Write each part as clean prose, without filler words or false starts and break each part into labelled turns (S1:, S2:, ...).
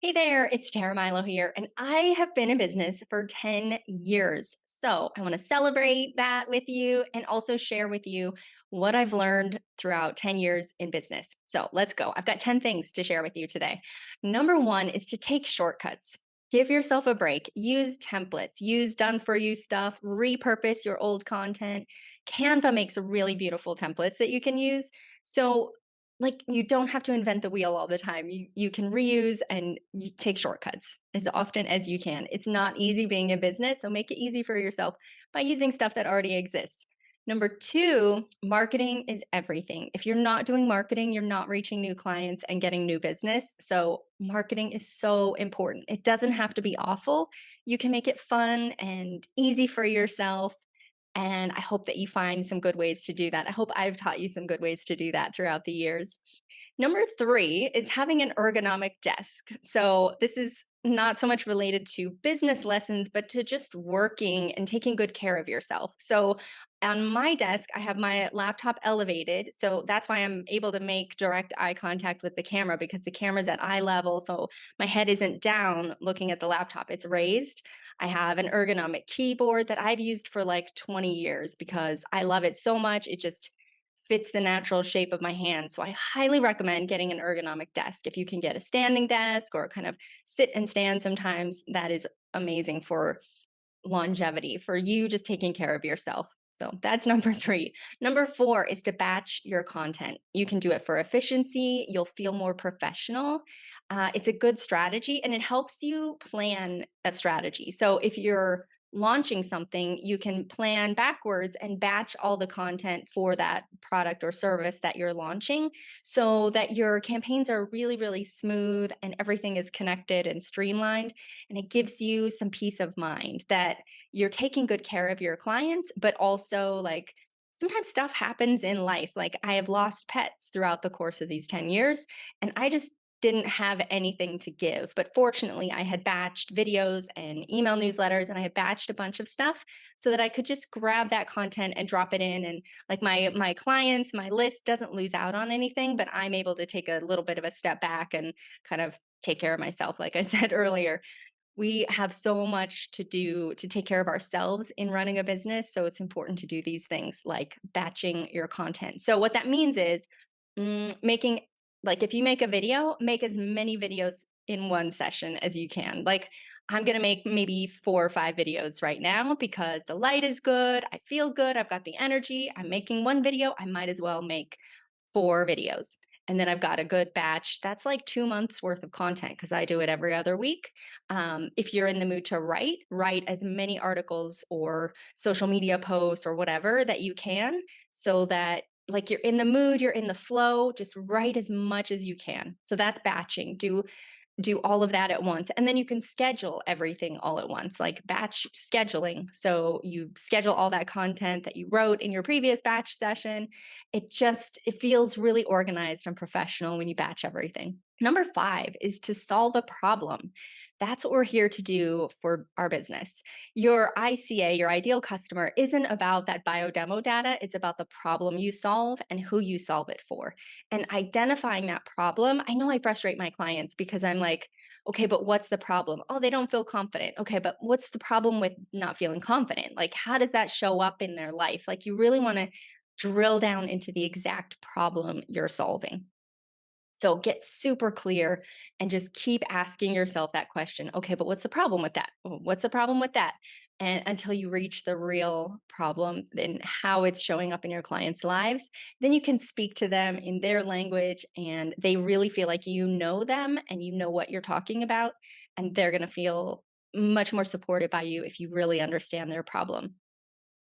S1: Hey there, it's Terra Milo here, and I have been in business for 10 years. So I want to celebrate that with you and also share with you what I've learned throughout 10 years in business. So let's go. I've got 10 things to share with you today. Number one is to take shortcuts. Give yourself a break. Use templates, use done for you stuff, repurpose your old content. Canva makes really beautiful templates that you can use. So you don't have to invent the wheel all the time. You can reuse and you take shortcuts as often as you can. It's not easy being in business, so make it easy for yourself by using stuff that already exists. Number two, marketing is everything. If you're not doing marketing, you're not reaching new clients and getting new business. So, marketing is so important. It doesn't have to be awful. You can make it fun and easy for yourself, and I hope that you find some good ways to do that. I hope I've taught you some good ways to do that throughout the years. Number three is having an ergonomic desk. So, this is not so much related to business lessons, but to just working and taking good care of yourself. So, on my desk, I have my laptop elevated. So, that's why I'm able to make direct eye contact with the camera because the camera's at eye level. So, my head isn't down looking at the laptop, it's raised. I have an ergonomic keyboard that I've used for like 20 years because I love it so much. It just fits the natural shape of my hand. So I highly recommend getting an ergonomic desk. If you can get a standing desk or kind of sit and stand sometimes, that is amazing for longevity, for you just taking care of yourself. So that's number three. Number four is to batch your content. You can do it for efficiency. You'll feel more professional. It's a good strategy and it helps you plan a strategy. So if you're launching something, you can plan backwards and batch all the content for that product or service that you're launching so that your campaigns are really, really smooth and everything is connected and streamlined. And it gives you some peace of mind that you're taking good care of your clients, but also like sometimes stuff happens in life. Like I have lost pets throughout the course of these 10 years, and I just didn't have anything to give. But fortunately, I had batched videos and email newsletters, and I had batched a bunch of stuff so that I could just grab that content and drop it in. And like my clients, my list doesn't lose out on anything, but I'm able to take a little bit of a step back and kind of take care of myself, like I said earlier. We have so much to do to take care of ourselves in running a business. So it's important to do these things like batching your content. So, what that means is making, like, if you make a video, make as many videos in one session as you can. Like, I'm going to make maybe 4 or 5 videos right now because the light is good. I feel good. I've got the energy. I'm making one video. I might as well make 4 videos. And then I've got a good batch. That's like 2 months worth of content because I do it every other week. If you're in the mood to write, write as many articles or social media posts or whatever that you can so that like you're in the mood, you're in the flow, just write as much as you can. So that's batching. Do all of that at once. And then you can schedule everything all at once, like batch scheduling. So you schedule all that content that you wrote in your previous batch session. It feels really organized and professional when you batch everything. Number five is to solve a problem. That's what we're here to do for our business. Your ICA, your ideal customer, isn't about that bio demo data. It's about the problem you solve and who you solve it for. And identifying that problem, I know I frustrate my clients because I'm like, okay, but what's the problem? Oh, they don't feel confident. Okay, but what's the problem with not feeling confident? Like, how does that show up in their life? Like, you really want to drill down into the exact problem you're solving. So get super clear and just keep asking yourself that question. Okay, but what's the problem with that? What's the problem with that? And until you reach the real problem and how it's showing up in your clients' lives, then you can speak to them in their language and they really feel like you know them and you know what you're talking about. And they're going to feel much more supported by you if you really understand their problem.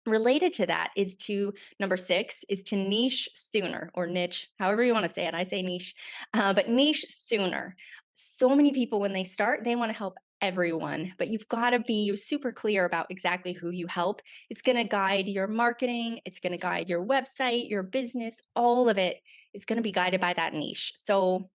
S1: Related to that is to number six is to niche sooner or niche, however you want to say it. I say niche, but niche sooner. So many people, when they start, they want to help everyone, but you've got to be super clear about exactly who you help. It's going to guide your marketing, it's going to guide your website, your business, all of it is going to be guided by that niche. So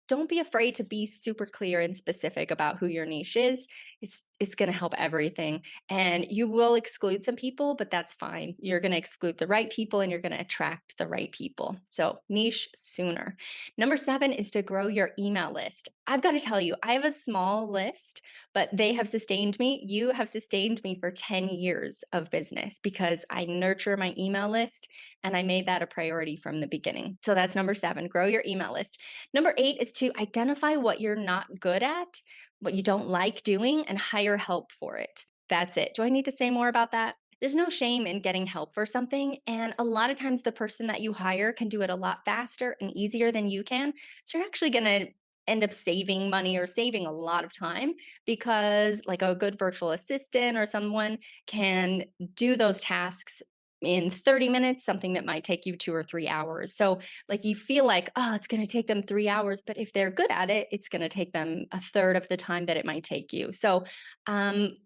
S1: don't be afraid to be super clear and specific about who your niche is. It's going to help everything. And you will exclude some people, but that's fine. You're going to exclude the right people and you're going to attract the right people. So, niche sooner. Number 7 is to grow your email list. I've got to tell you, I have a small list, but they have sustained me. You have sustained me for 10 years of business because I nurture my email list and I made that a priority from the beginning. So that's number 7, grow your email list. Number 8 is to identify what you're not good at, what you don't like doing, and hire help for it. That's it. Do I need to say more about that? There's no shame in getting help for something. And a lot of times, the person that you hire can do it a lot faster and easier than you can. So you're actually going to end up saving money or saving a lot of time because, like, a good virtual assistant or someone can do those tasks in 30 minutes, something that might take you 2 or 3 hours. So, like, you feel like, oh, it's going to take them 3 hours. But if they're good at it, it's going to take them a third of the time that it might take you. So,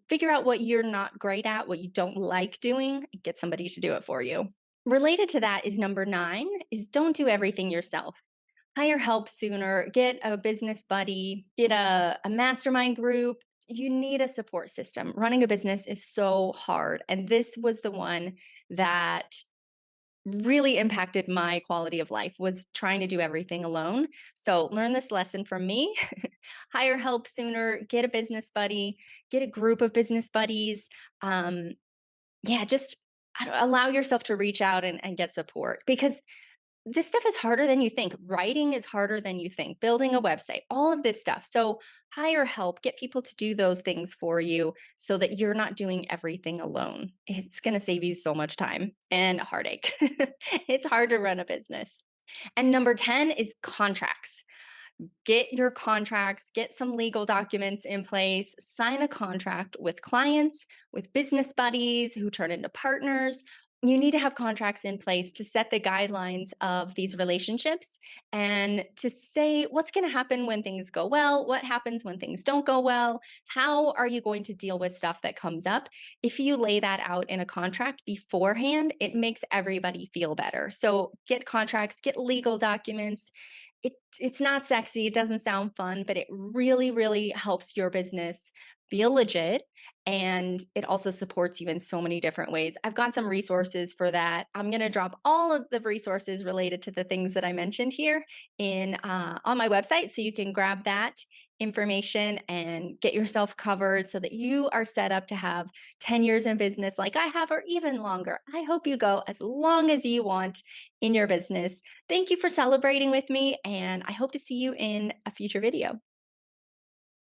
S1: figure out what you're not great at, what you don't like doing, get somebody to do it for you. Related to that is number 9 is don't do everything yourself. Hire help sooner, get a business buddy, get a mastermind group. You need a support system. Running a business is so hard. And this was the one that really impacted my quality of life was trying to do everything alone. So learn this lesson from me. Hire help sooner, get a business buddy, get a group of business buddies. Um, yeah, just allow yourself to reach out and get support because this stuff is harder than you think. Writing is harder than you think. Building a website, all of this stuff. So hire help, get people to do those things for you so that you're not doing everything alone. It's going to save you so much time and heartache. It's hard to run a business. And number 10 is contracts. Get your contracts, get some legal documents in place, sign a contract with clients, with business buddies who turn into partners. You need to have contracts in place to set the guidelines of these relationships and to say what's going to happen when things go well, what happens when things don't go well, how are you going to deal with stuff that comes up. If you lay that out in a contract beforehand, it makes everybody feel better. So get contracts, get legal documents. It's not sexy, it doesn't sound fun, but it really, really helps your business feel legit, and it also supports you in so many different ways. I've got some resources for that. I'm gonna drop all of the resources related to the things that I mentioned here in on my website, so you can grab that information and get yourself covered so that you are set up to have 10 years in business like I have or even longer. I hope you go as long as you want in your business. Thank you for celebrating with me, and I hope to see you in a future video.